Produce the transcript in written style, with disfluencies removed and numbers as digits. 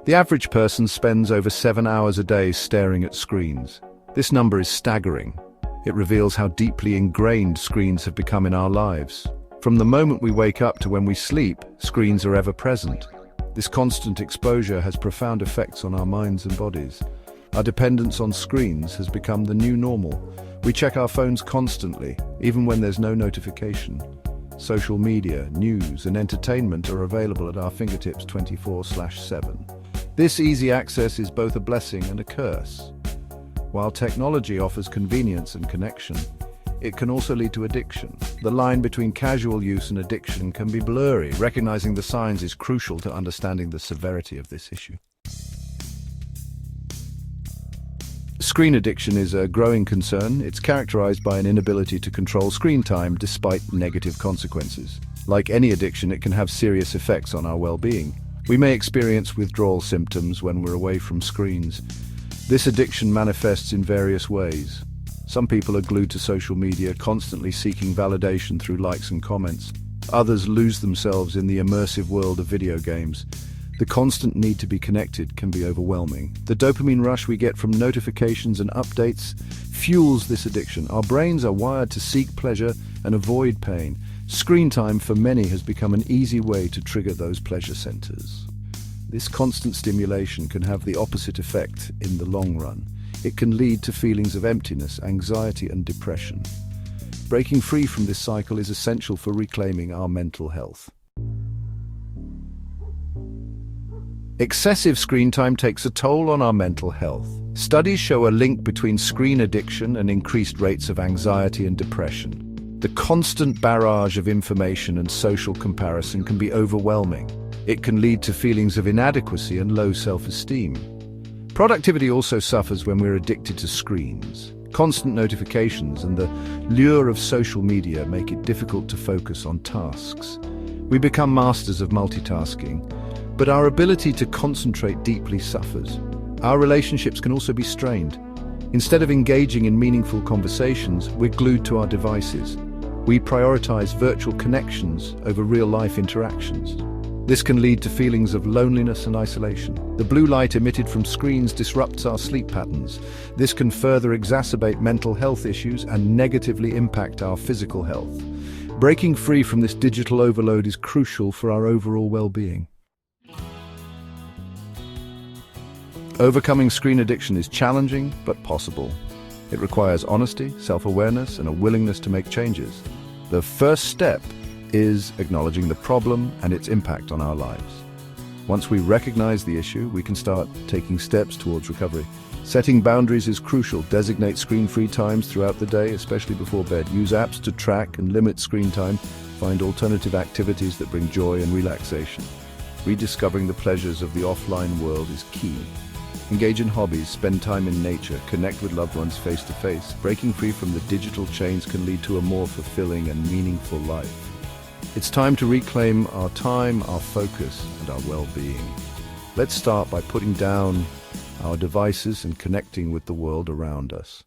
The average person spends over 7 hours a day staring at screens. This number is staggering. It reveals how deeply ingrained screens have become in our lives. From the moment we wake up to when we sleep, screens are ever present. This constant exposure has profound effects on our minds and bodies. Our dependence on screens has become the new normal. We check our phones constantly, even when there's no notification. Social media, news, and entertainment are available at our fingertips 24/7. This easy access is both a blessing and a curse. While technology offers convenience and connection, it can also lead to addiction. The line between casual use and addiction can be blurry. Recognizing the signs is crucial to understanding the severity of this issue. Screen addiction is a growing concern. It's characterized by an inability to control screen time despite negative consequences. Like any addiction, it can have serious effects on our well-being. We may experience withdrawal symptoms when we're away from screens. This addiction manifests in various ways. Some people are glued to social media, constantly seeking validation through likes and comments. Others lose themselves in the immersive world of video games. The constant need to be connected can be overwhelming. The dopamine rush we get from notifications and updates fuels this addiction. Our brains are wired to seek pleasure and avoid pain. Screen time for many has become an easy way to trigger those pleasure centers. This constant stimulation can have the opposite effect in the long run. It can lead to feelings of emptiness, anxiety, and depression. Breaking free from this cycle is essential for reclaiming our mental health. Excessive screen time takes a toll on our mental health. Studies show a link between screen addiction and increased rates of anxiety and depression. The constant barrage of information and social comparison can be overwhelming. It can lead to feelings of inadequacy and low self-esteem. Productivity also suffers when we're addicted to screens. Constant notifications and the lure of social media make it difficult to focus on tasks. We become masters of multitasking, but our ability to concentrate deeply suffers. Our relationships can also be strained. Instead of engaging in meaningful conversations, we're glued to our devices. We prioritize virtual connections over real-life interactions. This can lead to feelings of loneliness and isolation. The blue light emitted from screens disrupts our sleep patterns. This can further exacerbate mental health issues and negatively impact our physical health. Breaking free from this digital overload is crucial for our overall well-being. Overcoming screen addiction is challenging but possible. It requires honesty, self-awareness, and a willingness to make changes. The first step is acknowledging the problem and its impact on our lives. Once we recognize the issue, we can start taking steps towards recovery. Setting boundaries is crucial. Designate screen-free times throughout the day, especially before bed. Use apps to track and limit screen time. Find alternative activities that bring joy and relaxation. Rediscovering the pleasures of the offline world is key. Engage in hobbies, spend time in nature, connect with loved ones face-to-face. Breaking free from the digital chains can lead to a more fulfilling and meaningful life. It's time to reclaim our time, our focus, and our well-being. Let's start by putting down our devices and connecting with the world around us.